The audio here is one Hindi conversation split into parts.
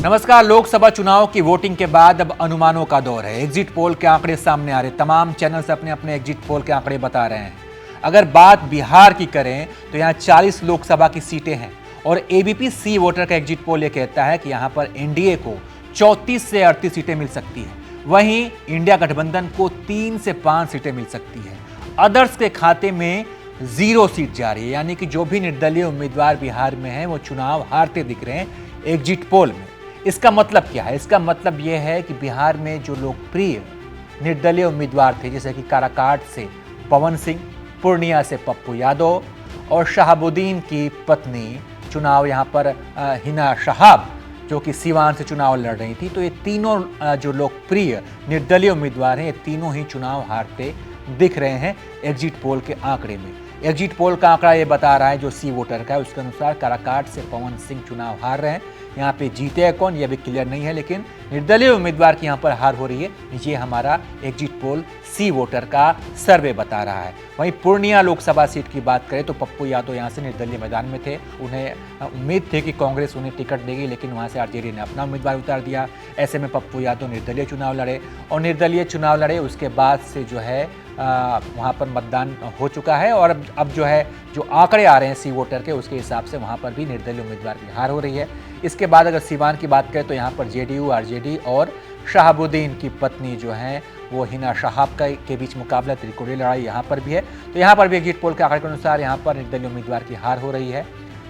नमस्कार। लोकसभा चुनाव की वोटिंग के बाद अब अनुमानों का दौर है। एग्जिट पोल के आंकड़े सामने आ रहे, तमाम चैनल्स अपने अपने एग्जिट पोल के आंकड़े बता रहे हैं। अगर बात बिहार की करें तो यहाँ 40 लोकसभा की सीटें हैं और एबीपी सी वोटर का एग्जिट पोल ये कहता है कि यहाँ पर एनडीए को 34 से 38 सीटें मिल सकती है, वहीं इंडिया गठबंधन को 3 से 5 सीटें मिल सकती है। अदर्स के खाते में 0 सीट जा रही है, यानी कि जो भी निर्दलीय उम्मीदवार बिहार में हैं वो चुनाव हारते दिख रहे हैं एग्जिट पोल में। इसका मतलब क्या है? इसका मतलब यह है कि बिहार में जो लोकप्रिय निर्दलीय उम्मीदवार थे, जैसे कि काराकाट से पवन सिंह, पूर्णिया से पप्पू यादव और शहाबुद्दीन की पत्नी चुनाव यहाँ पर हिना शहाब, जो कि सीवान से चुनाव लड़ रही थी, तो ये तीनों जो लोकप्रिय निर्दलीय उम्मीदवार हैं, ये तीनों ही चुनाव हारते दिख रहे हैं एग्जिट पोल के आंकड़े में। एग्जिट पोल का आंकड़ा ये बता रहा है जो सी वोटर का है, उसके अनुसार काराकाट से पवन सिंह चुनाव हार रहे हैं। यहाँ पे जीते हैं कौन, ये भी क्लियर नहीं है, लेकिन निर्दलीय उम्मीदवार की यहाँ पर हार हो रही है, ये हमारा एग्जिट पोल सी वोटर का सर्वे बता रहा है। वहीं पूर्णिया लोकसभा सीट की बात करें तो पप्पू यादव यहाँ से निर्दलीय मैदान में थे। उन्हें उम्मीद थी कि कांग्रेस उन्हें टिकट देगी, लेकिन वहाँ से आरजेडी ने अपना उम्मीदवार उतार दिया। ऐसे में पप्पू यादव निर्दलीय चुनाव लड़े और निर्दलीय चुनाव लड़े, उसके बाद से जो है वहाँ पर मतदान हो चुका है और अब जो है जो आंकड़े आ रहे हैं सी वोटर के, उसके हिसाब से वहाँ पर भी निर्दलीय उम्मीदवार की हार हो रही है। इसके बाद अगर सीवान की बात करें तो यहाँ पर जेडीयू, आरजेडी और शहाबुद्दीन की पत्नी जो हैं वो हिना शहाब के बीच मुकाबला, त्रिकोणीय लड़ाई यहाँ पर भी है। तो यहाँ पर भी एग्जिट पोल के आंकड़े के अनुसार यहाँ पर निर्दलीय उम्मीदवार की हार हो रही है।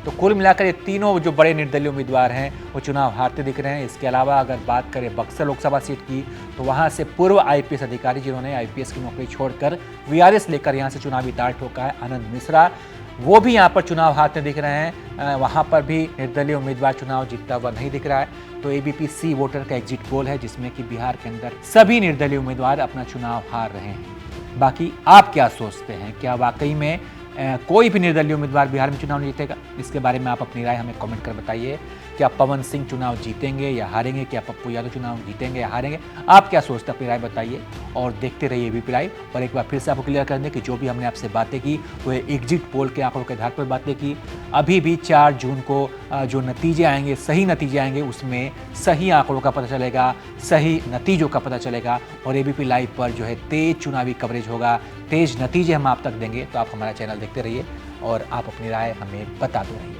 तो कुल मिलाकर ये तीनों जो बड़े निर्दलीय उम्मीदवार हैं वो चुनाव हारते दिख रहे हैं। इसके अलावा अगर बात करें बक्सर लोकसभा सीट की तो वहाँ से पूर्व आईपीएस अधिकारी जिन्होंने आईपीएस की नौकरी छोड़कर वीआरएस लेकर यहाँ से चुनावी ताल ठोका है, आनंद मिश्रा, वो भी यहाँ पर चुनाव हारते दिख रहे हैं। वहाँ पर भी निर्दलीय उम्मीदवार चुनाव जीतता हुआ नहीं दिख रहा है। तो एबीपी सी वोटर का एग्जिट पोल है जिसमें कि बिहार के अंदर सभी निर्दलीय उम्मीदवार अपना चुनाव हार रहे हैं। बाकी आप क्या सोचते हैं, क्या वाकई में कोई भी निर्दलीय उम्मीदवार बिहार में चुनाव नहीं जीतेगा? इसके बारे में आप अपनी राय हमें कमेंट कर बताइए। क्या पवन सिंह चुनाव जीतेंगे या हारेंगे? क्या पप्पू यादव चुनाव जीतेंगे या हारेंगे? आप क्या सोचते हैं, अपनी राय बताइए और देखते रहिए एबीपी लाइव। और एक बार फिर से आपको क्लियर कर दें कि जो भी हमने आपसे बातें की वो एग्जिट पोल के आंकड़ों के आधार पर बातें की। अभी भी 4 जून को जो नतीजे आएंगे, सही नतीजे आएंगे, उसमें सही आंकड़ों का पता चलेगा, सही नतीजों का पता चलेगा और एबीपी लाइव पर जो है तेज चुनावी कवरेज होगा, तेज नतीजे हम आप तक देंगे। तो आप हमारा चैनल देखते रहिए और आप अपनी राय हमें बताते रहिए।